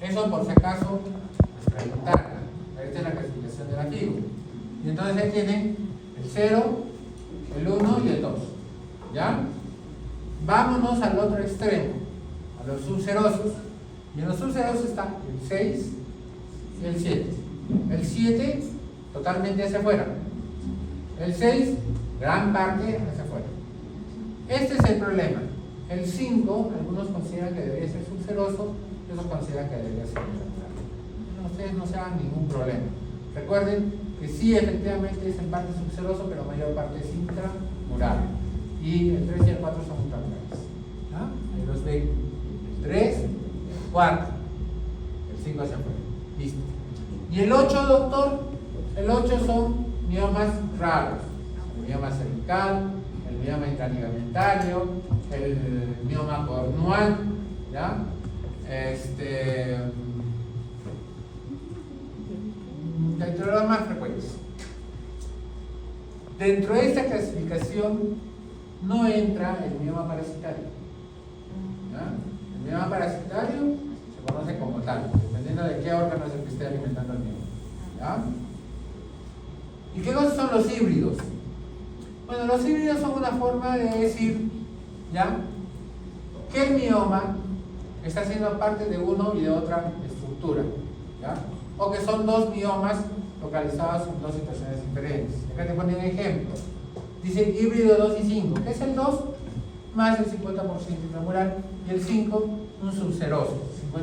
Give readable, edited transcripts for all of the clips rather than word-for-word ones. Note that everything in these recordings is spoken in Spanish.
Eso por si acaso les preguntaran. Esta es la clasificación de la figura. Y entonces ahí tienen el 0, el 1 y el 2. ¿Ya? Vámonos al otro extremo, a los subserosos. Y en los subserosos está el 6 y el 7. El 7 totalmente hacia afuera. El 6, gran parte hacia afuera. Este es el problema. El 5, algunos consideran que debería ser subseroso, y otros consideran que debería ser intramural. Ustedes no se hagan ningún problema. Recuerden que sí, efectivamente es en parte subseroso, pero la mayor parte es intramural. Y el 3 y el 4 son intramurales. ¿Ah? Ahí los ven. El 3, el 4, el 5 hacia afuera. Listo. Y el 8, doctor, el 8 son miomas raros. El mioma cervical, el mioma intraligamentario, el mioma cornual, ¿ya? Dentro de los más frecuentes. Dentro de esta clasificación no entra el mioma parasitario. ¿Ya? El mioma parasitario se conoce como tal, dependiendo de qué órgano es el que esté alimentando el mioma. ¿Ya? ¿Y qué cosas son los híbridos? Bueno, los híbridos son una forma de decir, ¿ya?, que el mioma está siendo parte de uno y de otra estructura, ¿ya? O que son dos miomas localizados en dos situaciones diferentes. Acá te ponen ejemplos. Dice híbrido 2 y 5. ¿Qué es el 2? Más el 50% intramural, y el 5, un subseroso, 50%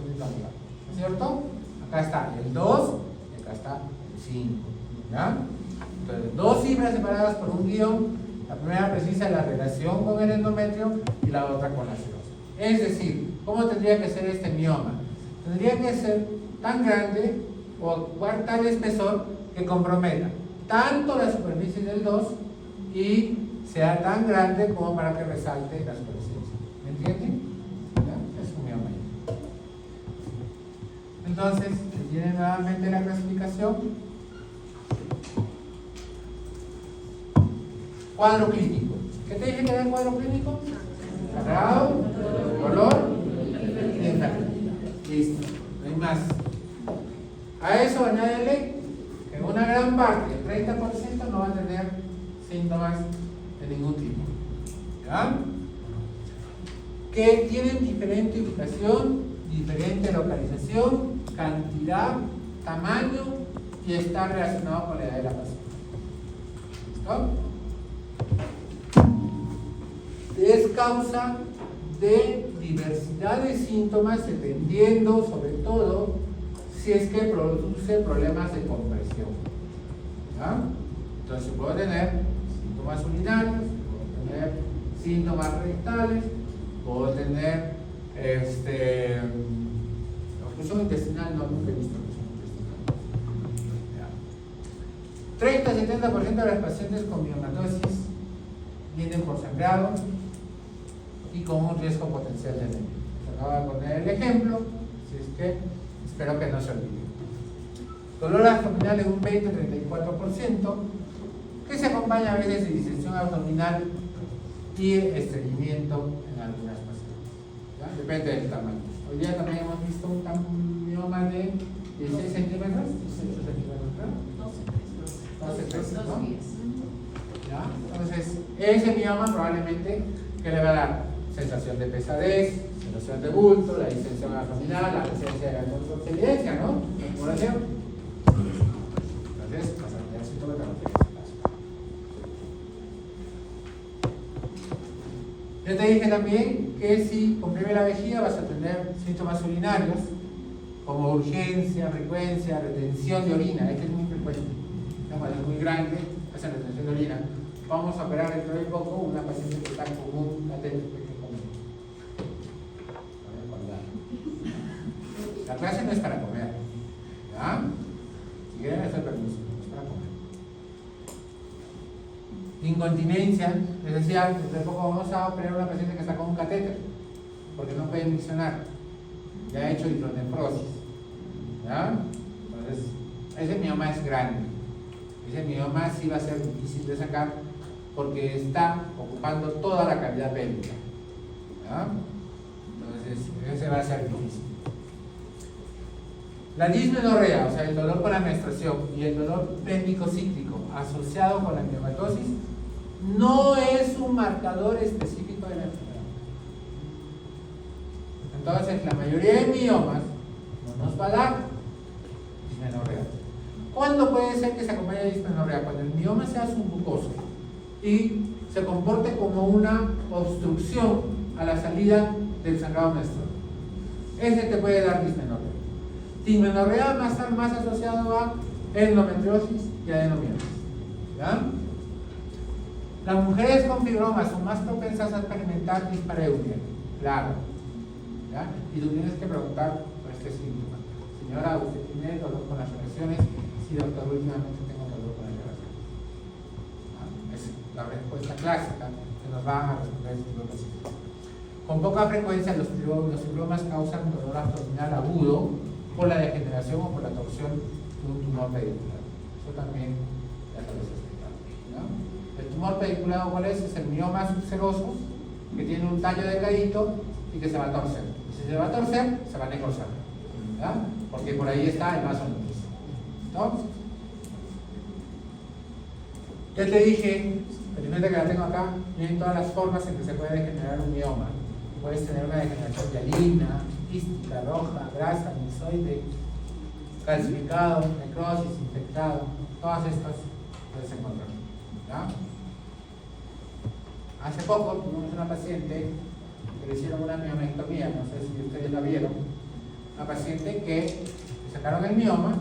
intramural. ¿No es cierto? Acá está el 2 y acá está el 5. ¿Ya? Entonces, dos cifras separadas por un guión. La primera precisa la relación con el endometrio y la otra con la cirrosis. Es decir, ¿cómo tendría que ser este mioma? Tendría que ser tan grande o tal espesor que comprometa tanto la superficie del 2 y sea tan grande como para que resalte la superficie. ¿Me entienden? ¿Ya? Es un mioma. Entonces, se tiene nuevamente la clasificación. Cuadro clínico. ¿Qué te dije que era el cuadro clínico? Sangrado, dolor y enfermedad. Listo, no hay más. A eso añádele que una gran parte, el 30%, no va a tener síntomas de ningún tipo. ¿Ya? Que tienen diferente ubicación, diferente localización, cantidad, tamaño y está relacionado con la edad de la paciente. ¿Listo? Es causa de diversidad de síntomas dependiendo sobre todo si es que produce problemas de compresión. ¿Ya? Entonces puedo tener síntomas urinarios, puedo tener síntomas rectales, puedo tener oclusión intestinal. No, nunca he visto oclusión intestinal. 30-70% de las pacientes con miomatosis vienen por sangrado y con un riesgo potencial de anemia. Acabo de poner el ejemplo, así es que espero que no se olvide. Dolor abdominal en un 20-34%, que se acompaña a veces de distensión abdominal y estreñimiento en algunas pacientes. ¿Ya? Depende del tamaño. Hoy día también hemos visto un mioma de 16 centímetros, 18 centímetros, ¿no? 12, 13, ¿no? ¿Ya? Entonces, ese mioma probablemente que le va a dar sensación de pesadez, sensación de bulto, la distensión abdominal, la presencia de la evidencia, ¿no? Acumulación. Entonces, vas a tener síntomas de la. Yo te dije también que si comprime la vejiga vas a tener síntomas urinarios como urgencia, frecuencia, retención de orina. Este es muy frecuente. Cuando es muy grande, hacen retención de orina. Vamos a operar dentro de poco una paciente que está con un catéter. La clase no es para comer. ¿Ya? Si quieren hacer permiso, no es para comer. Incontinencia, les decía, dentro de poco vamos a operar a una paciente que está con un catéter, porque no puede miccionar. Ya ha hecho hidronefrosis. ¿Ya? Entonces, ese mioma es grande. Ese mioma sí va a ser difícil de sacar porque está ocupando toda la cavidad pélvica. ¿Ya? Entonces, ese va a ser difícil. La dismenorrea, o sea, el dolor con la menstruación y el dolor pélvico cíclico asociado con la miomatosis, no es un marcador específico de la enfermedad. Entonces, la mayoría de miomas no nos va a dar dismenorrea. ¿Cuándo puede ser que se acompañe de dismenorrea? Cuando el mioma sea submucoso y se comporte como una obstrucción a la salida del sangrado menstrual. Ese te puede dar dismenorrea. Dismenorrea va a estar más asociado a endometriosis y adenomiosis. ¿Ya? Las mujeres con fibromas son más propensas a experimentar dispareunia. Claro. ¿Ya? Y tú tienes que preguntar por este síntoma. Señora, ¿usted tiene dolor con las relaciones? Sí, doctor, últimamente tengo dolor con las relaciones. Es la respuesta clásica que nos va a responder el síndrome cíclico. Con poca frecuencia los fibromas causan dolor abdominal agudo por la degeneración o por la torsión de un tumor pedicular. Eso también ya te lo he explicado, ¿no? El tumor pediculado, ¿cuál es? Es el mioma subseroso que tiene un tallo delgadito y que se va a torcer. Y si se va a torcer, se va a necrosar, ¿ya? Porque por ahí está el vaso noticioso, ¿no? Ya te dije, felizmente que la tengo acá, miren todas las formas en que se puede degenerar un mioma. Puedes tener una degeneración hialina, quística, roja, grasa, linfoide, calcificado, necrosis, infectado. Todas estas puedes encontrar, ¿ya? Hace poco tuvimos una paciente que le hicieron una miomectomía, no sé si ustedes la vieron. Una paciente que le sacaron el mioma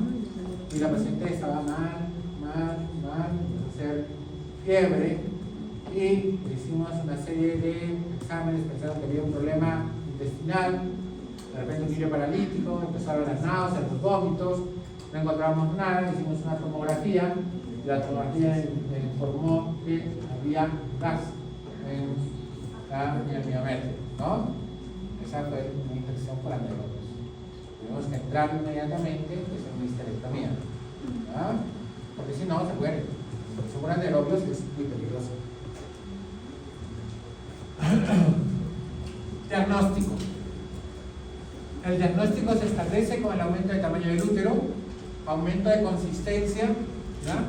y la paciente estaba mal, empezó a hacer fiebre y le hicimos una serie de exámenes, pensaron que había un problema intestinal, de repente un giro paralítico, empezaron las náuseas, los vómitos, no encontramos nada, hicimos una tomografía y la tomografía informó que había gas en el miometrio, ¿no? Esa fue una infección por anaerobios. Tuvimos que entrar inmediatamente, que es una histerectomía, ¿ya? Porque si no, se muere. La infección por anaerobios es muy peligrosa. Diagnóstico. El diagnóstico se establece con el aumento del tamaño del útero, aumento de consistencia, ¿ya?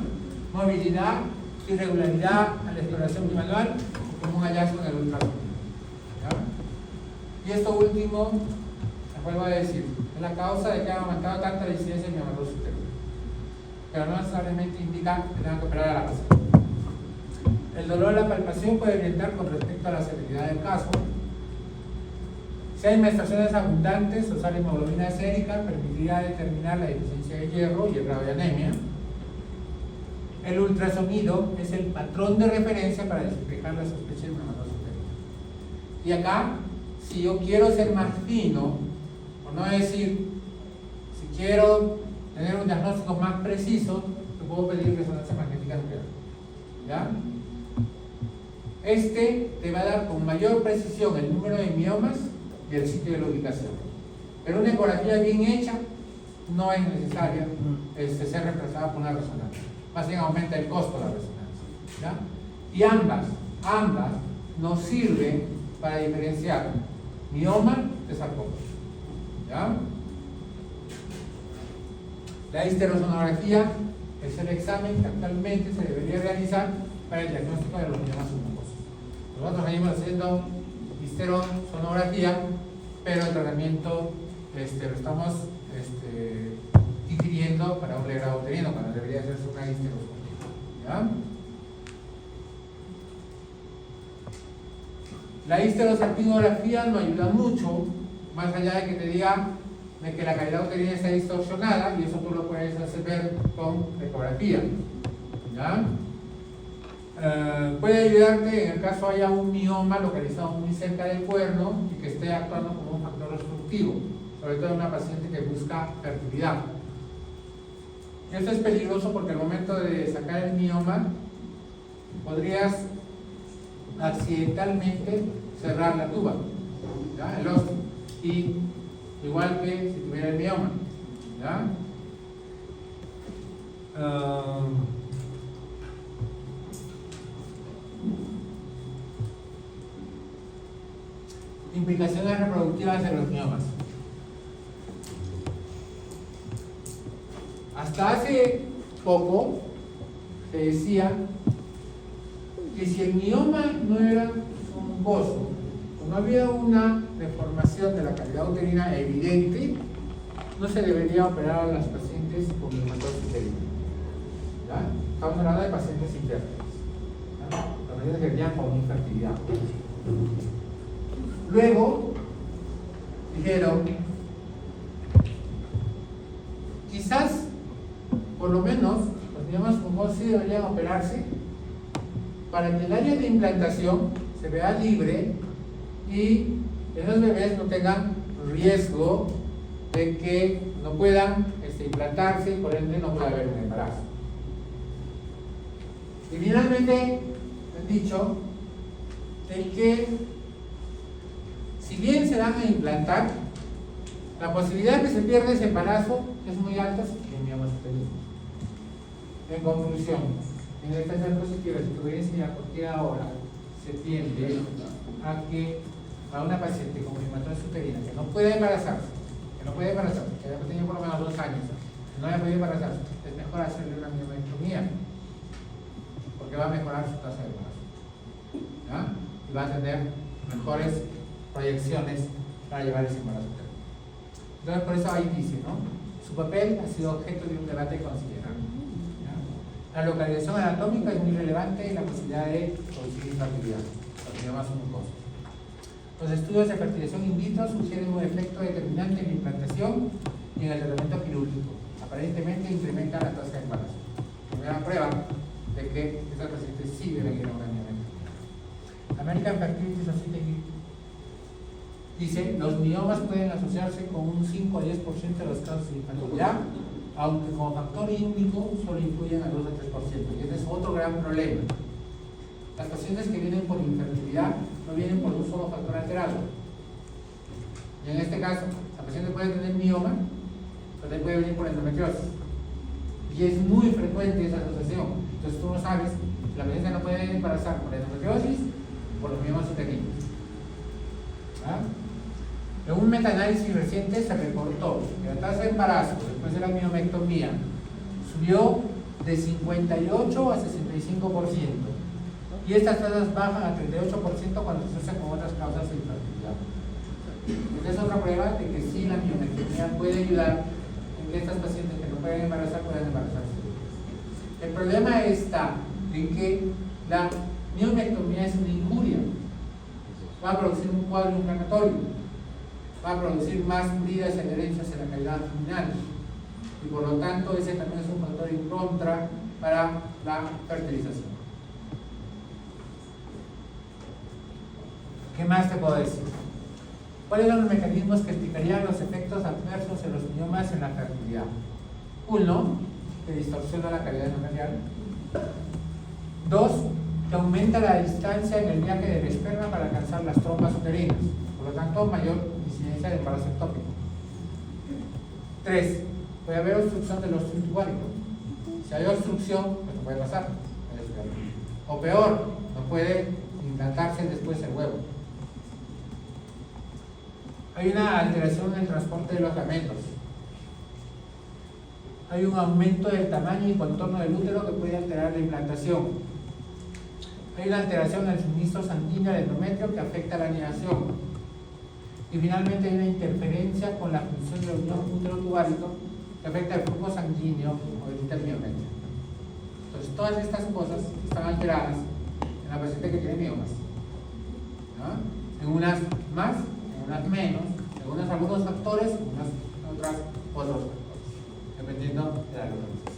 Movilidad, irregularidad a la exploración bimanual, como un hallazgo en el ultrasonido. Y esto último, les vuelvo a decir, es la causa de que haya aumentado tanto la incidencia de miomatosis uterina, pero no necesariamente indica que tengan que operar a la paciente. El dolor de la palpación puede orientar con respecto a la severidad del caso. Si hay menstruaciones abundantes o sale hemoglobina sérica, permitiría determinar la deficiencia de hierro y el grado de anemia. El ultrasonido es el patrón de referencia para despejar la sospecha de miomatosis uterina. Y acá, si yo quiero ser más fino, por no decir, si quiero tener un diagnóstico más preciso, te puedo pedir resonancia magnética nuclear. ¿Ya? Este te va a dar con mayor precisión el número de miomas y el sitio de la ubicación. Pero una ecografía bien hecha no es necesaria ser reemplazada por una resonancia. Más bien aumenta el costo de la resonancia, ¿ya? Y ambas nos sirven para diferenciar mioma de sarcoma, ¿ya? La histerosonografía es el examen que actualmente se debería realizar para el diagnóstico de los miomas submucosos. Nosotros venimos haciendo histerosonografía, pero el tratamiento lo estamos difiriendo para un legrado uterino, cuando debería hacerse una histeroscopia, ¿ya? La histerosalpingografía no ayuda mucho, más allá de que te diga de que la cavidad uterina está distorsionada, y eso tú lo puedes hacer ver con ecografía, ¿ya? Puede ayudarte en el caso haya un mioma localizado muy cerca del cuerno y que esté actuando como un factor obstructivo, sobre todo en una paciente que busca fertilidad. Esto es peligroso porque al momento de sacar el mioma podrías accidentalmente cerrar la tuba, ¿ya? El osteo, y igual que si tuviera el mioma, ¿ya? Implicaciones reproductivas de los miomas. hasta hace poco se decía que si el mioma no era fungoso, o no había una deformación de la cavidad uterina evidente, no se debería operar a las pacientes con miomatosis uterina. ¿Ya? Estamos hablando de pacientes infértiles. Los pacientes que venían con infertilidad. Luego dijeron, quizás, por lo menos, los miomas fungosos sí deberían operarse para que el área de implantación se vea libre y esos bebés no tengan riesgo de que no puedan implantarse y por ende no pueda haber un embarazo. Y finalmente han dicho de que si bien se van a implantar, la posibilidad de que se pierda ese embarazo es muy alta si tienen miomas uterinos. En conclusión, en esta diapositiva te voy a enseñar por qué ahora se tiende a que a una paciente con miomatosis uterina que no puede embarazarse, que haya tenido por lo menos 2 años, que no haya podido embarazarse, es mejor hacerle una miomectomía, porque va a mejorar su tasa de embarazo, ¿ya? Y va a tener mejores proyecciones para llevar ese embarazo uterino. Entonces, por eso ahí dice, ¿no? Su papel ha sido objeto de un debate considerable. ¿Ya? La localización anatómica es muy relevante en la posibilidad de producir infertilidad. Los miomas son mucosos. Los estudios de fertilización in vitro sugieren un efecto determinante en la implantación y en el tratamiento quirúrgico. Aparentemente incrementan la tasa de embarazo. Primera prueba de que estas pacientes sí deben ir a una miomectomía. American Fertility Society dice, los miomas pueden asociarse con un 5 a 10% de los casos de infertilidad, aunque como factor índico solo influyen al 2 a 3%. Y ese es otro gran problema. Las pacientes que vienen por infertilidad no vienen por un solo factor alterado. Y en este caso, la paciente puede tener mioma, pero también puede venir por endometriosis. Y es muy frecuente esa asociación. Entonces tú no sabes si la paciente no puede embarazar por endometriosis o por los miomas uterinos. ¿Ah? En un metaanálisis reciente se reportó que la tasa de embarazo después de la miomectomía subió de 58 a 65%. Y estas tasas bajan a 38% cuando se asocian con otras causas de infertilidad. Esta es otra prueba de que sí la miomectomía puede ayudar en que estas pacientes que no pueden embarazar puedan embarazarse. El problema está en que la miomectomía es una injuria. Va a producir un cuadro inflamatorio, va a producir más heridas y adherencias en la cavidad abdominal y por lo tanto ese también es un factor en contra para la fertilización. ¿Qué más te puedo decir? ¿Cuáles son los mecanismos que explicarían los efectos adversos en los miomas en la fertilidad? 1, que distorsiona la cavidad endotelial. 2, que aumenta la distancia en el viaje del esperma para alcanzar las trompas uterinas, por lo tanto mayor incidencia de embarazo ectópico. 3, puede haber obstrucción del óvulo tubárico. Si hay obstrucción, pues no puede pasar. O peor, no puede implantarse después el huevo. Hay una alteración en el transporte de los gametos. Hay un aumento del tamaño y contorno del útero que puede alterar la implantación. Hay una alteración en el suministro sanguíneo del endometrio que afecta la anidación. Y finalmente hay una interferencia con la función del útero tubárico que afecta el flujo sanguíneo o evita el miometrio. Entonces todas estas cosas están alteradas en la paciente que tiene miomas. ¿No? En unas más, en unas menos, en unas algunos factores, en unas otras otros factores, dependiendo de la localización.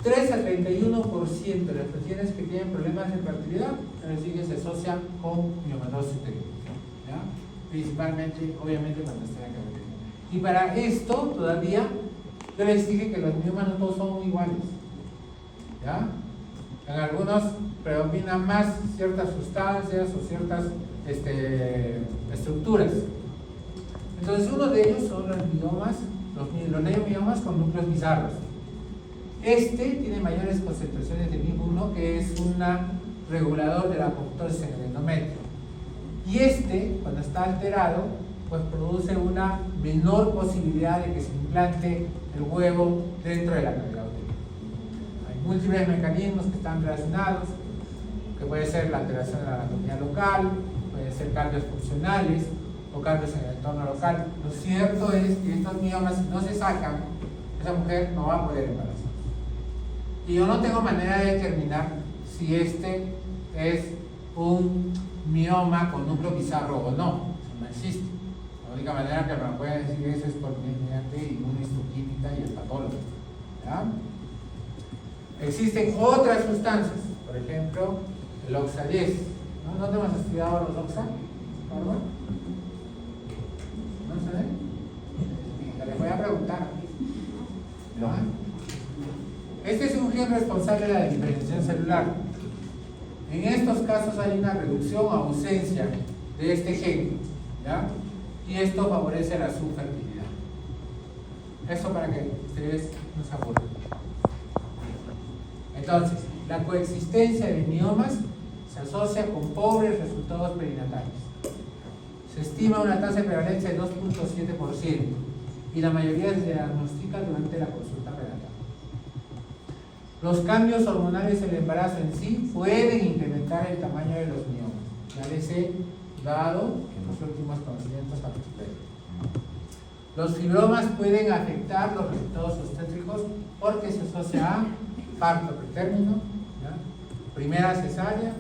3 al 31% de las pacientes que tienen problemas de fertilidad se asocian con miomatosis uterina, ¿ya? Principalmente, obviamente, cuando estén acá. Y para esto, todavía, yo les dije que los miomas no todos son iguales, ¿ya? En algunos predominan más ciertas sustancias o ciertas estructuras. Entonces, uno de ellos son los miomas, los neomiomas con núcleos bizarros. Este tiene mayores concentraciones de MIB1, que es un regulador de la apoptosis en el endometrio. Y cuando está alterado, pues produce una menor posibilidad de que se implante el huevo dentro de la cavidad uterina. Hay múltiples mecanismos que están relacionados, que puede ser la alteración de la anatomía local, puede ser cambios funcionales o cambios en el entorno local. Lo cierto es que estos miomas, si no se sacan, esa mujer no va a poder embarazar. Y yo no tengo manera de determinar si este es un mioma con núcleo bizarro o no. No existe. La única manera que me pueden decir eso es por mediante inmunohistoquímica y el patólogo. ¿Ya? Existen otras sustancias, por ejemplo, el Oxa 10. ¿No? ¿Dónde hemos estudiado los Oxa? ¿Perdón? ¿No sé? Les voy a preguntar. ¿No? Este es un gen responsable de la diferenciación celular. En estos casos hay una reducción o ausencia de este gen, ¿ya? Y esto favorece la subfertilidad. Eso para que ustedes no se aburran. Entonces, la coexistencia de miomas se asocia con pobres resultados perinatales. Se estima una tasa de prevalencia de 2.7% y la mayoría se diagnostica durante la consulta prenatal. Los cambios hormonales en el embarazo en sí pueden incrementar el tamaño de los miomas. Ya les he dado los últimos conocimientos al respecto. Los fibromas pueden afectar los resultados obstétricos porque se asocia a parto pretérmino, ¿ya? Primera cesárea,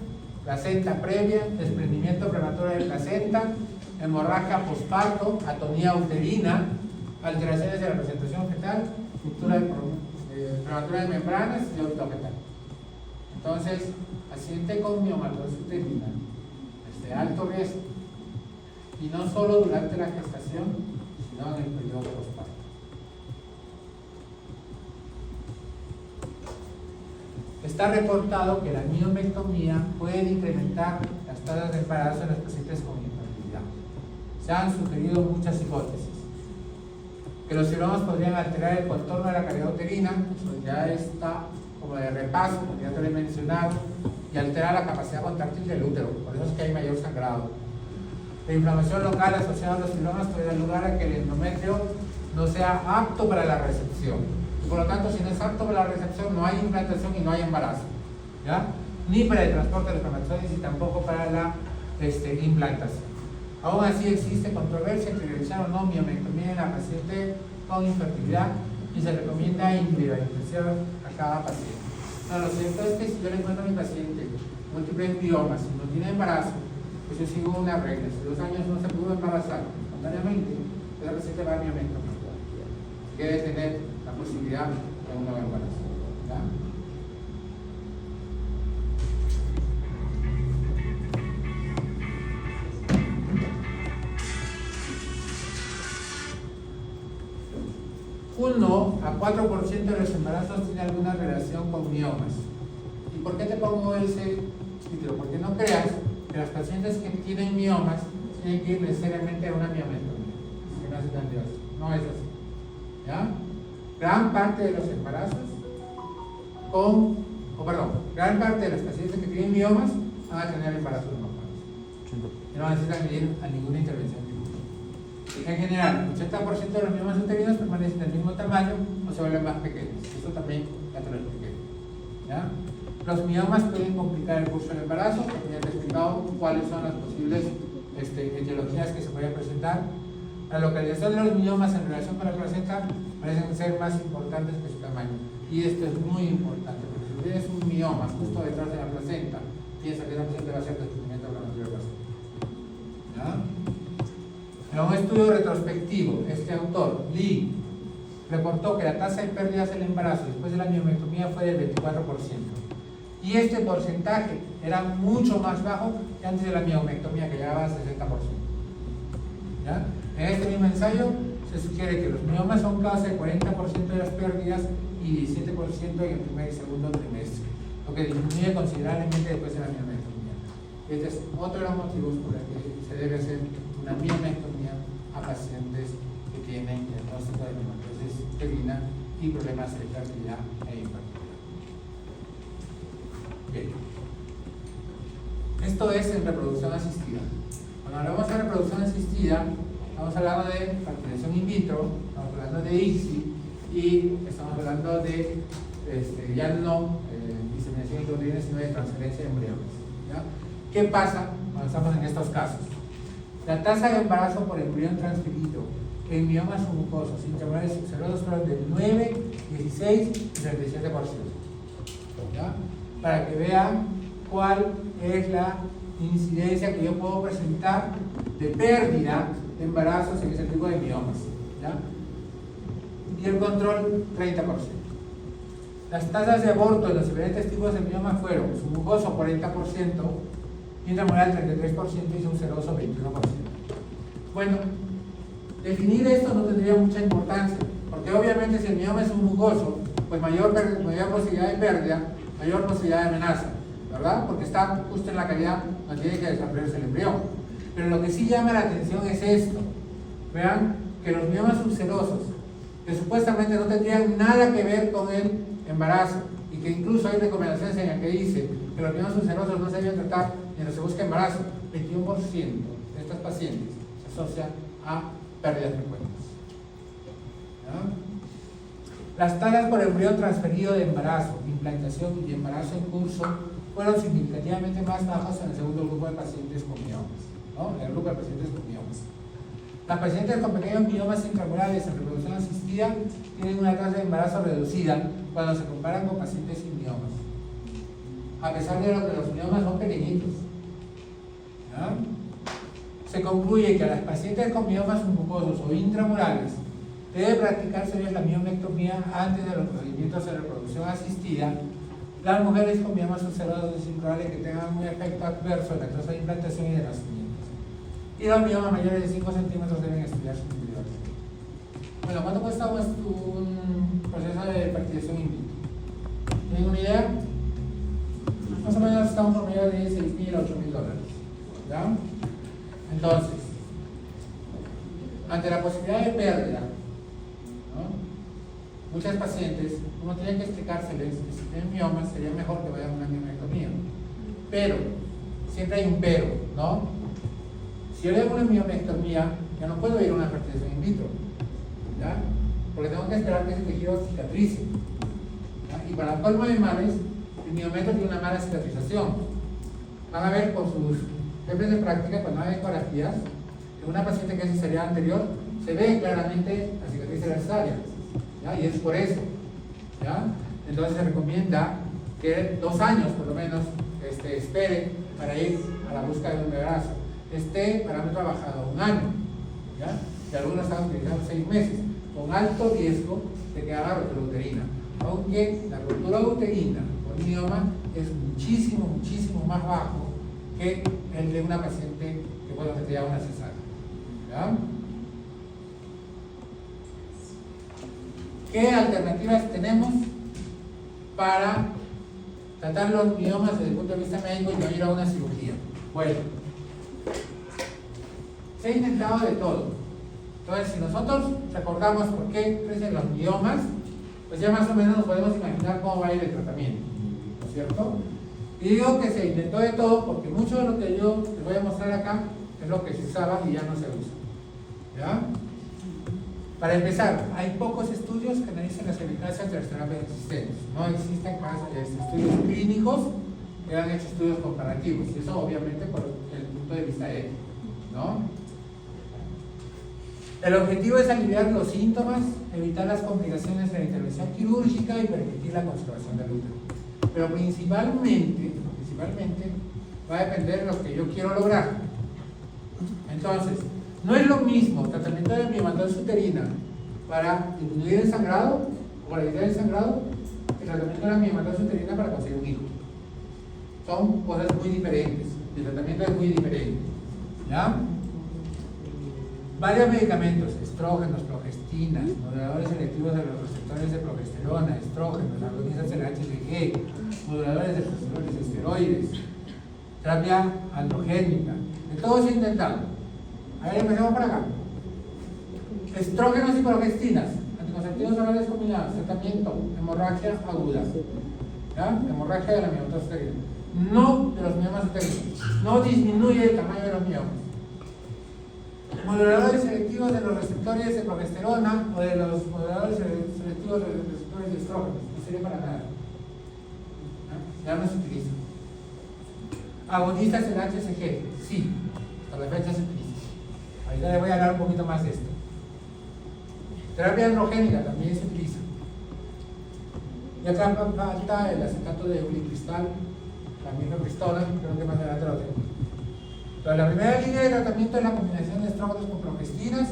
placenta previa, desprendimiento prematuro de placenta, hemorragia posparto, atonía uterina, alteraciones de la presentación fetal, ruptura prematura de membranas y óbito fetal. Entonces, paciente con miomatosis uterina es de alto riesgo, y no solo durante la gestación, sino en el periodo posparto. Está reportado que la miomectomía puede incrementar las tasas de embarazo en los pacientes con infertilidad. Se han sugerido muchas hipótesis. Que los fibromas podrían alterar el contorno de la cavidad uterina, eso ya está como de repaso, como ya te lo he mencionado, y alterar la capacidad contráctil del útero, por eso es que hay mayor sangrado. La inflamación local asociada a los fibromas puede dar lugar a que el endometrio no sea apto para la recepción. Y por lo tanto, si no es apto para la recepción, no hay implantación y no hay embarazo, ¿ya? Ni para el transporte de los espermatozoides y tampoco para la implantación. Aún así existe controversia entre realizar o no miomectomía en la paciente con infertilidad y se recomienda individualización a cada paciente. No, lo cierto es que si yo le encuentro a mi paciente múltiples miomas y no tiene embarazo, pues yo sigo una regla. Si 2 años no se pudo embarazar espontáneamente, esa paciente va a miomectomía. Debe tener la posibilidad de un nuevo embarazo, ¿ya? Uno a 4% de los embarazos tiene alguna relación con miomas. ¿Y por qué te pongo ese título? Porque no creas que las pacientes que tienen miomas tienen que ir necesariamente a una miomectomía. Que no es tan Dios. No es así. ¿Ya? Gran parte de los embarazos gran parte de las pacientes que tienen miomas van a tener embarazos normales. Y no necesitan ir a ninguna intervención quirúrgica. En general, el 80% de los miomas uterinos permanecen del mismo tamaño o se vuelven más pequeños. Eso también ya te lo expliqué. ¿Ya? Los miomas pueden complicar el curso del embarazo, porque ya te he explicado cuáles son las posibles etiologías que se pueden presentar. La localización de los miomas en relación con la placenta parecen ser más importantes que su tamaño. Y esto es muy importante, porque si tienes un mioma justo detrás de la placenta, piensa que esa placenta va a ser desprendimiento prematuro de placenta. ¿Ya? En un estudio retrospectivo, este autor, Lee, reportó que la tasa de pérdidas del embarazo después de la miomectomía fue del 24%. Y este porcentaje era mucho más bajo que antes de la miomectomía, que llegaba al 60%. ¿Ya? En este mismo ensayo se sugiere que los miomas son causa del 40% de las pérdidas y 17% en el primer y segundo trimestre, lo que disminuye considerablemente después de la miomectomía. Este es otro de los motivos por el que se debe hacer una miomectomía a pacientes que tienen diagnóstico de miomatosis uterina y problemas de fertilidad e infertilidad. Bien. Esto es en reproducción asistida. Cuando hablamos de reproducción asistida, estamos hablando de fertilización in vitro, estamos hablando de ICSI y estamos hablando de ya no diseminación intrauterina, sino de transferencia de embriones. ¿Ya? ¿Qué pasa cuando estamos en estos casos? La tasa de embarazo por embrión transferido en miomas mucosos intramurales subserosos fueron del 9, 16 y 37%. ¿Ya? Para que vean cuál es la incidencia que yo puedo presentar de pérdida de embarazos en ese tipo de miomas. ¿Ya? Y el control, 30%. Las tasas de aborto en los diferentes tipos de miomas fueron submucoso 40%, intramural 33% y subseroso 21%. Bueno, definir esto no tendría mucha importancia, porque obviamente si el mioma es submucoso, pues mayor posibilidad de pérdida, mayor posibilidad de amenaza, ¿verdad? Porque está justo en la calidad donde tiene que desarrollarse el embrión. Pero lo que sí llama la atención es esto. Vean que los miomas subserosos, que supuestamente no tendrían nada que ver con el embarazo, y que incluso hay recomendaciones en las que dice que los miomas subserosos no se deben tratar ni no se busca embarazo, 21% de estas pacientes se asocian a pérdidas frecuentes. ¿Ya? Las tasas por embrión transferido de embarazo, implantación y embarazo en curso fueron significativamente más bajas en el segundo grupo de pacientes con miomas, ¿no? En el grupo de pacientes con miomas. Las pacientes con pequeños miomas intramurales en reproducción asistida tienen una tasa de embarazo reducida cuando se comparan con pacientes sin miomas, a pesar de que los miomas son pequeñitos. ¿Ya? Se concluye que a las pacientes con miomas mucosos o intramurales debe practicarse la miomectomía antes de los procedimientos de reproducción asistida. Las mujeres con miomas subserosos es improbable que tengan un efecto adverso en la tasa de implantación y de nacimientos. Y los miomas mayores de 5 centímetros deben estudiarse individualmente. Bueno, ¿cuánto cuesta un proceso de fertilización in vitro? ¿Tienen una idea? Más o menos estamos por medio de $6,000 a $8,000. ¿Ya? Entonces, ante la posibilidad de pérdida, ¿no? Muchas pacientes, uno tiene que explicárseles que si tienen miomas sería mejor que vayan a una miomectomía. Pero, siempre hay un pero, ¿no? Si yo le hago una miomectomía, ya no puedo ir a una fertilización in vitro, ¿ya? Porque tengo que esperar que ese tejido cicatrice, ¿ya? Y para el colmo de males, el miometro tiene una mala cicatrización. Van a ver con sus jefes de práctica, cuando hagan ecografías, que una paciente que es cesárea anterior, se ve claramente la cicatriz de la cesárea, ¿ya? Y es por eso, ¿ya? Entonces se recomienda que 2 años por lo menos espere para ir a la búsqueda de un embarazo. Este parámetro ha bajado 1 año, ¿ya? Y algunos están utilizando 6 meses, con alto riesgo de que haga rotura uterina, aunque la rotura uterina por mioma es muchísimo más bajo que el de una paciente que puede tener una cesárea, ¿ya? ¿Qué alternativas tenemos para tratar los miomas desde el punto de vista médico y no ir a una cirugía? Bueno, se ha intentado de todo. Entonces, si nosotros recordamos por qué crecen los miomas, pues ya más o menos nos podemos imaginar cómo va a ir el tratamiento, ¿no es cierto? Y digo que se intentó de todo porque mucho de lo que yo les voy a mostrar acá es lo que se usaba y ya no se usa, ¿ya? Para empezar, hay pocos estudios que analizan las eficacias de las terapias existentes. No existen estudios clínicos que han hecho estudios comparativos, y eso obviamente por el punto de vista ético, ¿no? El objetivo es aliviar los síntomas, evitar las complicaciones de la intervención quirúrgica y permitir la conservación del útero. Pero principalmente va a depender de lo que yo quiero lograr. Entonces, no es lo mismo tratamiento de miomatosis uterina para disminuir el sangrado o para evitar el sangrado que el tratamiento de la miomatosis uterina para conseguir un hijo. Son cosas muy diferentes, el tratamiento es muy diferente, ¿ya? Varios medicamentos, estrógenos, progestinas, moduladores selectivos de los receptores de progesterona, estrógenos, agonistas del HCG, moduladores de receptores de esteroides, terapia androgénica, de todo se ha intentado. A ver, empecemos por acá. Estrógenos y progestinas, anticonceptivos orales combinados, tratamiento, hemorragia aguda, ¿ya? Hemorragia de la miomatosis uterina, no de los miomas uterinos, no disminuye el tamaño de los miomas. moduladores selectivos de los receptores de progesterona o de los moduladores selectivos de los receptores de estrógenos. No sirve para nada. Ya no se utiliza. Agonistas del HCG, sí, hasta la fecha se utiliza. Ahorita les voy a hablar un poquito más de esto. Terapia androgénica también se utiliza. Y acá falta el acetato de ulicristal, también lo pistola, creo que más adelante lo tengo. Entonces, la primera línea de tratamiento es la combinación de estrógenos con progestinas.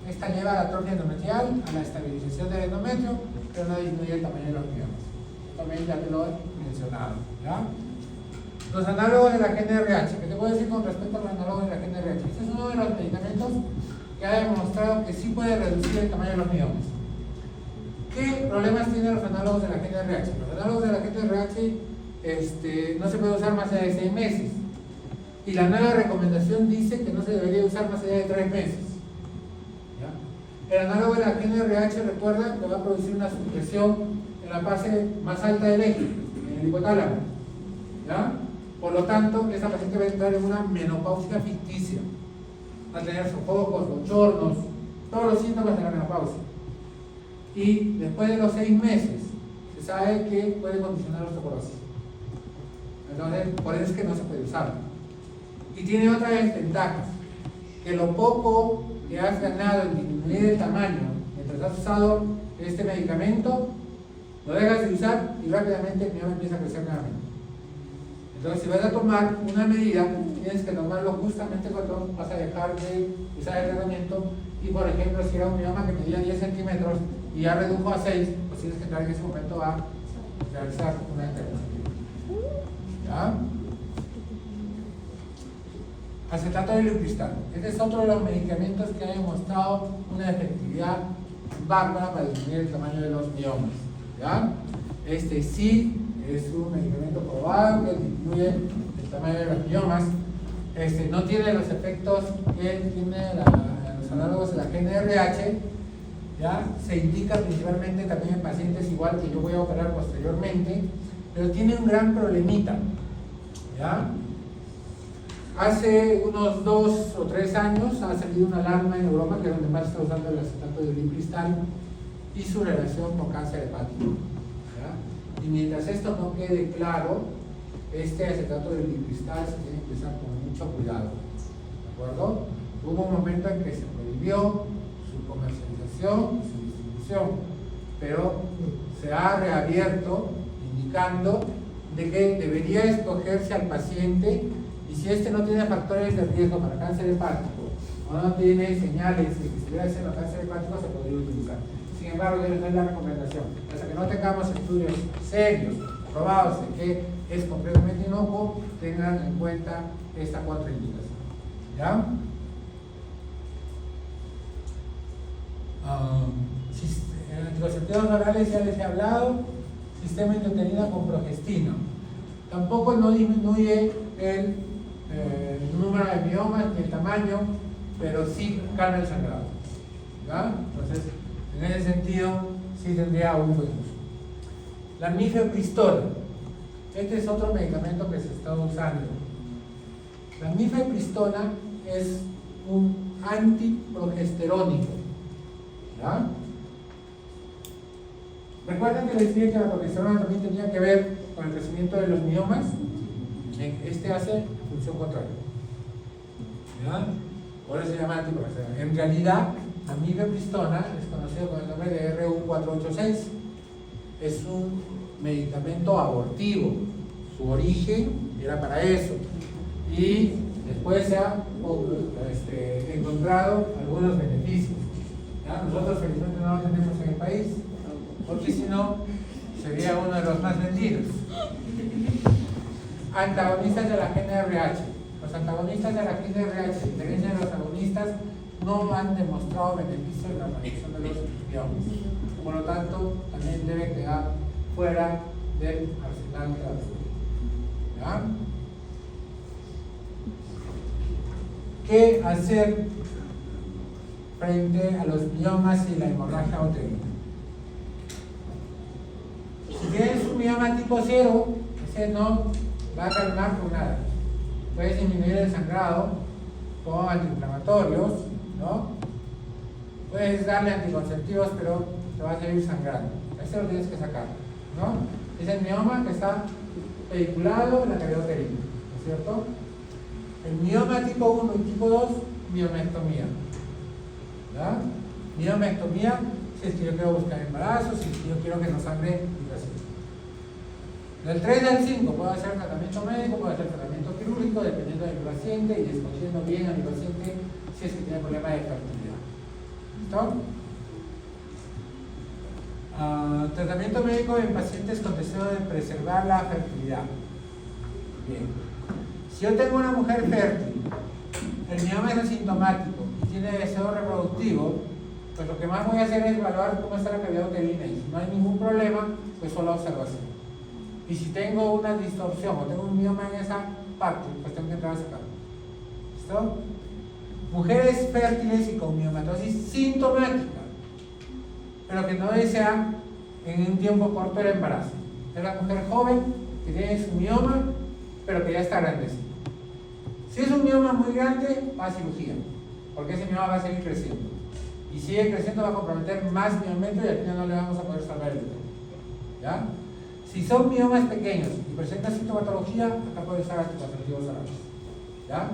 Esta lleva a la atrofia endometrial, a la estabilización del endometrio, pero no disminuye el tamaño de los miomas. También ya te lo he mencionado. ¿Ya? Los análogos de la GnRH. ¿Qué te puedo decir con respecto a los análogos de la GnRH? Este es uno de los medicamentos que ha demostrado que sí puede reducir el tamaño de los miomas. ¿Qué problemas tienen los análogos de la GnRH? Los análogos de la GnRH no se puede usar más allá de 6 meses. Y la nueva recomendación dice que no se debería usar más allá de 3 meses. ¿Ya? El análogo de la GnRH, recuerda que va a producir una supresión en la fase más alta del eje, en el hipotálamo. ¿Ya? Por lo tanto, esa paciente va a entrar en una menopausia ficticia. Va a tener sofocos, bochornos, todos los síntomas de la menopausia. Y después de los 6 meses, se sabe que puede condicionar osteoporosis. Entonces, por eso es que no se puede usar. Y tiene otras desventajas, que lo poco que has ganado en disminuir el tamaño mientras has usado este medicamento, lo dejas de usar y rápidamente el mioma empieza a crecer nuevamente. Entonces, si vas a tomar una medida, tienes que tomarlo justamente cuando vas a dejar de usar el tratamiento. Y por ejemplo, si era un mioma que medía 10 centímetros y ya redujo a 6, pues tienes que entrar en ese momento a realizar una intervención. ¿Ya? Acetato de ulicristal. Este es otro de los medicamentos que ha demostrado una efectividad bárbara para disminuir el tamaño de los miomas. ¿Ya? Este sí es un medicamento probado que disminuye el tamaño de los miomas. No tiene los efectos que tiene los análogos de la GnRH. ¿Ya? Se indica principalmente también en pacientes igual que yo voy a operar posteriormente, pero tiene un gran problemita. ¿Ya? Hace unos 2 o 3 años ha salido una alarma en Europa, que es donde más se está usando el acetato de ulicristal y su relación con cáncer hepático. ¿Ya? Y mientras esto no quede claro, este acetato de ulicristal se tiene que usar con mucho cuidado. ¿De acuerdo? Hubo un momento en que se prohibió su comercialización y su distribución, pero se ha reabierto indicando de que debería escogerse al paciente. Y si este no tiene factores de riesgo para cáncer hepático o no tiene señales de que estuviera haciendo cáncer hepático, se podría utilizar. Sin embargo, yo les doy la recomendación: hasta que no tengamos estudios serios, probados de que es completamente inocuo, tengan en cuenta esta contraindicación. ¿Ya? Anticonceptivos orales ya les he hablado. Sistema intrauterino con progestina. Tampoco no disminuye el número de miomas ni el tamaño, pero sí calma el sangrado. ¿Ya? Entonces, en ese sentido, sí tendría un buen uso. La mifepristona. Este es otro medicamento que se está usando. La mifepristona es un antiprogesterónico. ¿Ya? Recuerden que les dije que la progesterona también tenía que ver con el crecimiento de los miomas. Este hace función contraria. ¿Ya? Por eso se llama antiprogesterona. En realidad, la mifepristona es conocido con el nombre de RU486. Es un medicamento abortivo. Su origen era para eso. Y después se ha encontrado algunos beneficios. ¿Ya? Nosotros felizmente no lo tenemos en el país, porque si no, sería uno de los más vendidos. Antagonistas de la GnRH. Los antagonistas de la GnRH, a diferencia de los agonistas, no han demostrado beneficio en la reducción de los miomas. Por lo tanto, también debe quedar fuera del arsenal terapéutico. ¿Ya? ¿Qué hacer frente a los miomas y la hemorragia uterina? Si tienes un mioma tipo 0, ese no va a calmar con nada. Puedes disminuir el sangrado con antiinflamatorios, ¿no? Puedes darle anticonceptivos, pero te va a seguir sangrando. Ese lo tienes que sacar, ¿no? Es el mioma que está pediculado en la cavidad uterina, ¿no es cierto? El mioma tipo 1 y tipo 2, miomectomía. ¿Ya? Miomectomía, si es que yo quiero buscar embarazo, si es que yo quiero que no sangre y así. Del 3 al 5 puedo hacer tratamiento médico, puedo hacer tratamiento quirúrgico, dependiendo de mi paciente y escogiendo bien a mi paciente si es que tiene problema de fertilidad. ¿Listo? Tratamiento médico en pacientes con deseo de preservar la fertilidad. Bien. Si yo tengo una mujer fértil, el mioma es asintomático y tiene deseo reproductivo, pues lo que más voy a hacer es evaluar cómo está la cavidad uterina y si no hay ningún problema, pues solo observación. Y si tengo una distorsión o tengo un mioma en esa parte, pues tengo que entrar a sacarlo. ¿Listo? Mujeres fértiles y con miomatosis sintomática, pero que no desean en un tiempo corto el embarazo. Es la mujer joven que tiene su mioma, pero que ya está grandecita. Si es un mioma muy grande, va a cirugía, porque ese mioma va a seguir creciendo. Y si sigue creciendo, va a comprometer más miometrio y al final no le vamos a poder salvar el útero. ¿Ya? Si son miomas pequeños y presentan sintomatología, acá puedes usar anticonceptivos orales. ¿Ya?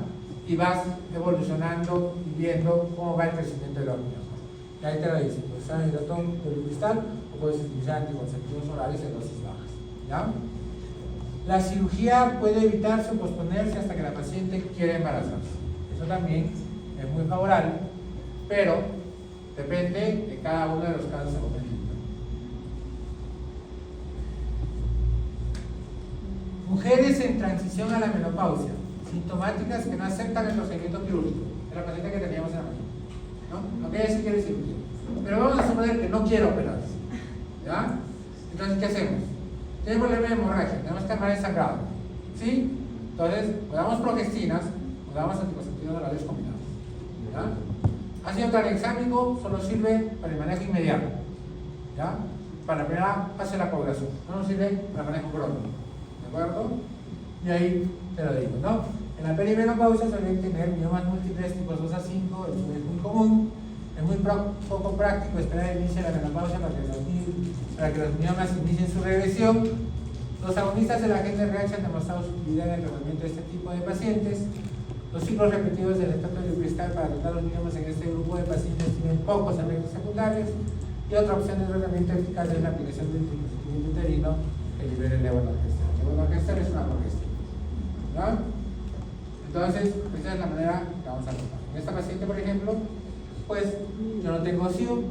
Y vas evolucionando y viendo cómo va el crecimiento de los miomas. Y ahí te lo dice, puedes usar hidratón cristal o puedes utilizar anticonceptivos orales en dosis bajas. ¿Ya? La cirugía puede evitarse o posponerse hasta que la paciente quiera embarazarse. Eso también es muy favorable, pero depende de cada uno de los casos a comentar. Mujeres en transición a la menopausia, sintomáticas que no aceptan el procedimiento quirúrgico. Es la paciente que teníamos en la mañana, ¿no? No quiere decir que quiere cirugía. Pero vamos a suponer que no quiere operarse. ¿Ya? Entonces, ¿qué hacemos? Tiene problema de hemorragia, tenemos que armar el sangrado. ¿Sí? Entonces, o damos progestinas o damos anticonceptivos orales combinados. ¿Ya? Ácido tranexámico solo sirve para el manejo inmediato. ¿Ya? Para la primera fase de la coagulación. No nos sirve para el manejo crónico. ¿De acuerdo? Y ahí te lo digo, ¿no? En la perimenopausia suelen tener miomas múltiples tipos 2 a 5, eso es muy común. Es muy poco práctico esperar el inicio de la menopausia para que los miomas inicien su regresión. Los agonistas de la agente RH han demostrado su utilidad en el tratamiento de este tipo de pacientes. Los ciclos repetidos del estrógeno cristal para tratar los miomas en este grupo de pacientes tienen pocos efectos secundarios. Y otra opción de tratamiento eficaz es la aplicación del dispositivo uterino que libere el levonorgestrel. El levonorgestrel es una progestina, ¿no? Entonces, esa es la manera que vamos a tratar. En esta paciente, por ejemplo, pues yo no tengo SIU,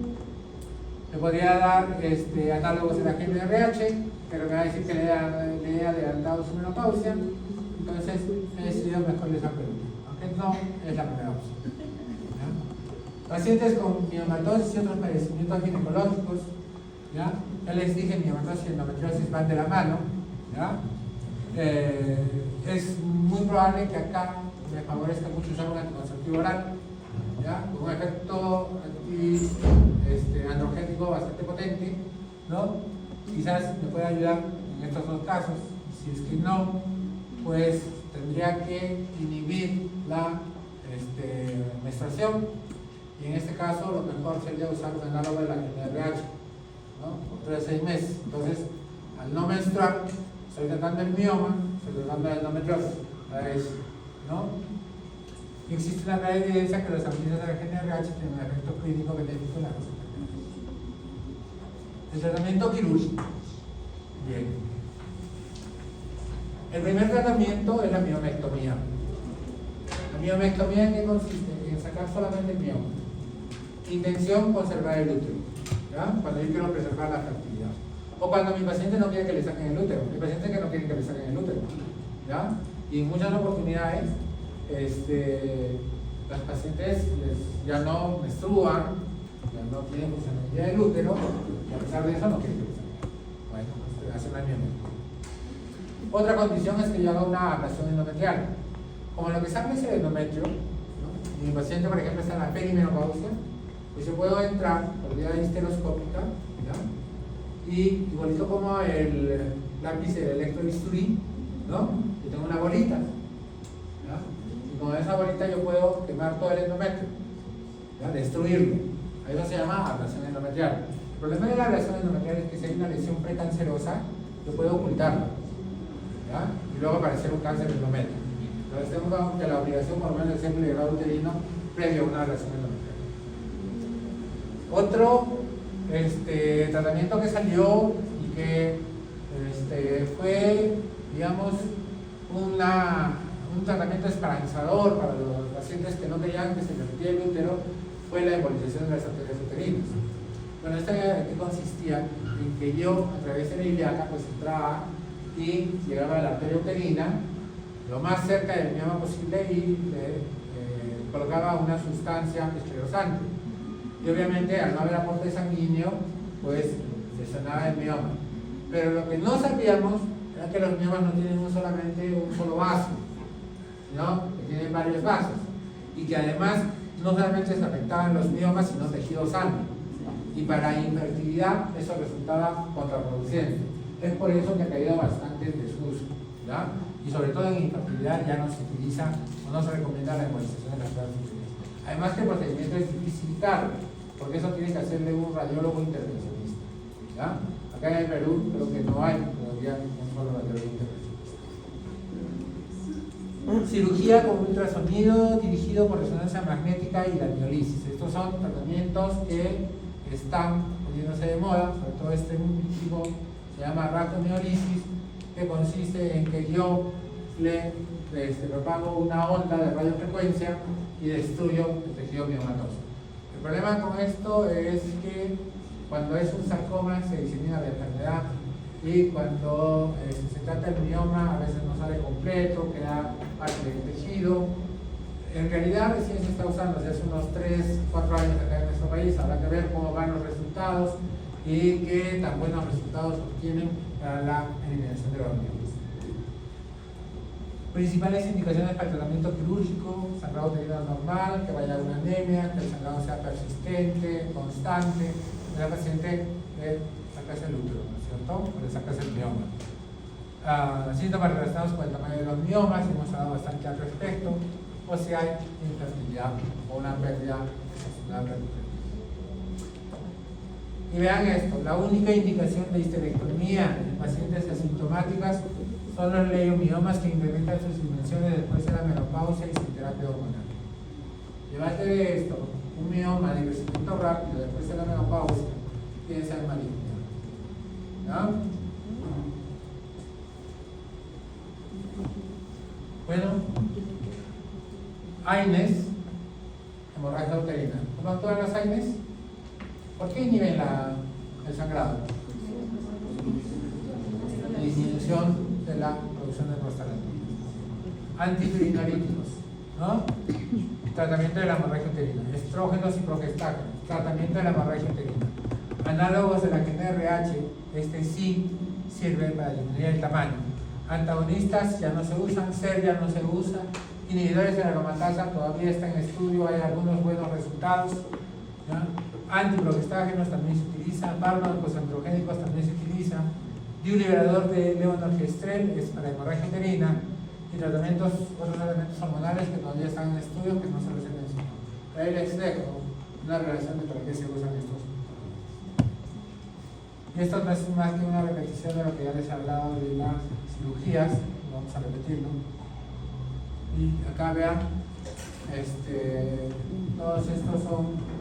le podría dar análogos de la GnRH, pero me va a decir que le he adelantado su menopausia, entonces he decidido mejor esa pregunta, aunque no es la primera opción. ¿Ya? Pacientes con miomatosis y otros padecimientos ginecológicos, ¿ya? Ya les dije, miomatosis y endometriosis van de la mano, ¿ya? Es muy probable que acá me favorezca mucho usar un anticonceptivo oral, ¿ya? Con un efecto androgénico bastante potente, ¿no? Quizás me pueda ayudar en estos dos casos. Si es que no, pues tendría que inhibir la menstruación, y en este caso lo mejor sería usar un análogo de la GnRH, ¿no? Por 3 a 6 meses. Entonces, al no menstruar, estoy tratando el mioma, estoy tratando la endometriosis, ¿no? Y existe una gran evidencia que los agonistas de la GnRH tienen un efecto clínico benéfico en la resulta. El tratamiento quirúrgico. Bien. El primer tratamiento es la miomectomía. La miomectomía, ¿en qué consiste? En sacar solamente el mioma. Intención, conservar el útero, ¿ya? Cuando yo quiero preservar la fertilidad. O cuando mi paciente no quiere que le saquen el útero. Mi paciente que no quiere que le saquen el útero, ¿ya? Y en muchas oportunidades, las pacientes ya no menstruan, ya no tienen funcionalidad del útero, y a pesar de eso no quieren que le saquen. Bueno, pues hace una miomectomía. Otra condición es que yo haga una ablación endometrial. Como lo que sale es el endometrio, ¿no? Y mi paciente, por ejemplo, está en la perimenopausia, pues yo puedo entrar por vía histeroscópica, ¿ya? Y igualito como el lápiz del electrobisturí, ¿no? Yo tengo una bolita, ¿ya? Y con esa bolita yo puedo quemar todo el endometrio. ¿ya? Destruirlo. A eso se llama ablación endometrial. El problema de la ablación endometrial es que si hay una lesión precancerosa, yo puedo ocultarla, ¿ya? Y luego aparecer un cáncer endometrio. Entonces tengo que la obligación por lo menos de ser liberado uterino previo a una ablación endometrial. Otro tratamiento que salió y que fue, digamos, un tratamiento esperanzador para los pacientes que no querían que se les retire el útero fue la embolización de las arterias uterinas. Bueno, ¿esto en qué consistía? En que yo, a través de la ilíaca, pues entraba y llegaba a la arteria uterina lo más cerca del mioma posible y le colocaba una sustancia esclerosante. Y obviamente, al no haber aporte sanguíneo, pues lesionaba el mioma. Pero lo que no sabíamos era que los miomas no tienen solamente un solo vaso, sino que tienen varios vasos. Y que además no solamente se afectaban los miomas, sino tejido sano. Y para infertilidad eso resultaba contraproducente. Es por eso que ha caído bastante en desuso, ¿ya? Y sobre todo en infertilidad ya no se utiliza o no se recomienda la embolización de las arterias uterinas. Además que el procedimiento es difícil y caro, porque eso tiene que hacerle un radiólogo intervencionista, ¿ya? Acá en el Perú creo que no hay todavía un solo radiólogo intervencionista. Cirugía con ultrasonido dirigido por resonancia magnética y la miolisis. Estos son tratamientos que están poniéndose de moda, sobre todo este último se llama rhabdomiolisis, que consiste en que yo le propago una onda de radiofrecuencia y destruyo el tejido miomatoso. El problema con esto es que cuando es un sarcoma se disemina la enfermedad y cuando se trata el mioma a veces no sale completo, queda parte del tejido. En realidad recién se está usando desde hace unos 3-4 años acá en nuestro país. Habrá que ver cómo van los resultados y qué tan buenos resultados obtienen para la eliminación de los miomas. Principales indicaciones para el tratamiento quirúrgico: sangrado uterino normal, que vaya a una anemia, que el sangrado sea persistente, constante, que la paciente sacase el útero, ¿no es cierto? O le sacase el mioma. Síntomas relacionados con el tamaño de los miomas, hemos hablado bastante al respecto, o si hay infertilidad o una pérdida estacional recurrente. Y vean esto, la única indicación de histerectomía en pacientes asintomáticas son los leiomiomas que incrementan sus dimensiones después de la menopausia y sin terapia hormonal. Llevarte de esto, un mioma de crecimiento rápido después de la menopausia tiene que ser maligno, ¿no? Bueno, AINES, hemorragia uterina. ¿Cómo actúan las AINES? ¿Por qué inhiben el sangrado? Disminución de la producción de prostaglandinas. Antipirinolíticos, ¿no? Tratamiento de la hemorragia uterina. Estrógenos y progestágenos. Tratamiento de la hemorragia uterina. Análogos de la GnRH, este sí sirve para disminuir el tamaño. Antagonistas ya no se usan, SER ya no se usa. Inhibidores de la aromatasa todavía está en estudio, hay algunos buenos resultados, ¿ya? Antiprogestágenos también se utilizan, fármacos androgénicos también se utilizan. Diuliberador de levonorgestrel es para hemorragia uterina, y tratamientos, otros elementos hormonales que todavía están en estudio que no se les mencionado. El exdeco, una relación de para qué se usan estos. Y esto no es más que una repetición de lo que ya les he hablado de las cirugías, vamos a repetirlo. Y acá vean, todos estos son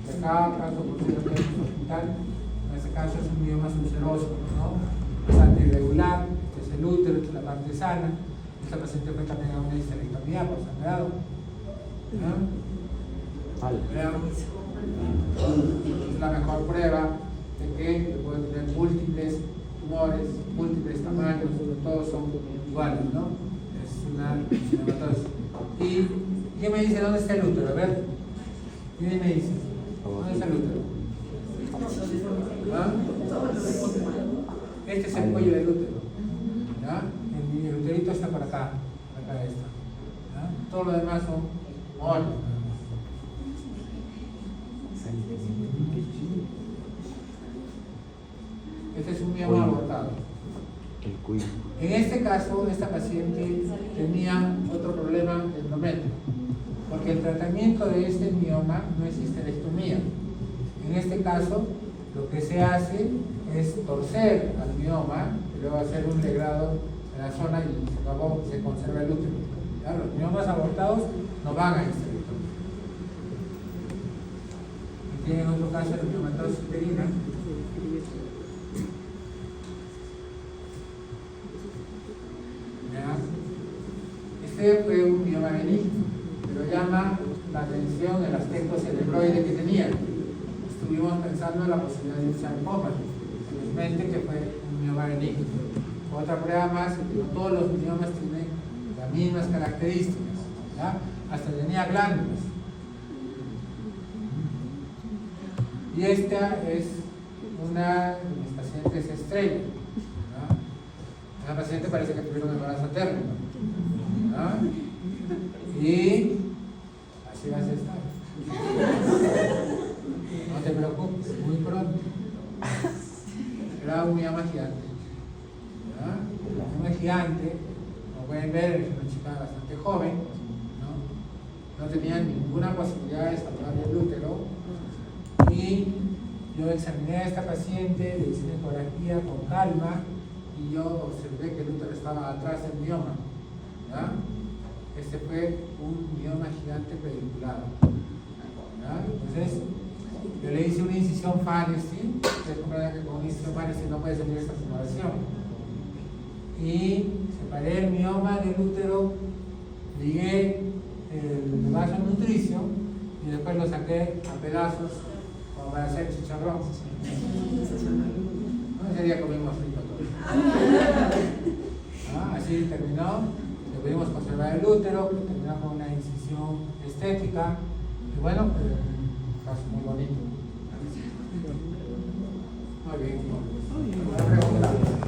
de acá, caso ocurrido en el hospital. En este caso es un mioma ulceroso, ¿no? Bastante irregular, este es el útero, esta es la parte sana. Esta paciente fue también a una histerectomía por sangrado. Vean, es la mejor prueba de que pueden tener múltiples tumores, múltiples tamaños, todos son iguales, ¿no? Es una cinematosis. ¿Y qué me dice dónde está el útero? A ver, ¿qué me dice? ¿Dónde está el útero? ¿Ah? Este es el cuello del útero, ¿ya? El uterito está por acá está, ¿ya? Todo lo demás son órganos. Este es un mioma abortado. En este caso, esta paciente tenía otro problema endometrio, porque el tratamiento diagnóstico de este mioma no existe lectomía. En este caso, lo que se hace es torcer al mioma y luego hacer un legrado en la zona y se acabó, se conserva el útero. ¿Ya? Los miomas abortados no van a histerectomía. Y tienen otro caso de miomatosis uterina. ¿Ya? Este fue un mioma benigno, pero llama la atención el aspecto cerebroide que tenía. Estuvimos pensando en la posibilidad de un sarcoma, felizmente que fue un mioma benigno. Otra prueba más, que no todos los miomas tienen las mismas características, ¿ya? Hasta tenía glándulas. Y esta es una de mis pacientes estrella, ¿ya? Una paciente parece que tuvieron embarazo térmico, ¿ya? Y así vas a estar. No te preocupes, muy pronto. Era un mioma gigante. ¿Ya? Un mioma gigante, como pueden ver, es una chica bastante joven, ¿no? No tenía ninguna posibilidad de salvar el útero. Y yo examiné a esta paciente, le hice una ecografía con calma y yo observé que el útero estaba atrás del mioma. ¿Ya? Este fue un mioma gigante pedunculado. Entonces, yo le hice una incisión Farnesy. Ustedes comprenderán que con una incisión Farnesy no puede salir esta tumoración. Y separé el mioma del útero, ligué el vaso nutricio y después lo saqué a pedazos como para hacer chicharrón. ¿No? Ese día comimos rico todo. Así terminó. Le pudimos conservar el útero, terminó con una incisión estética. Y bueno, pues, un caso muy bonito. Muy bien.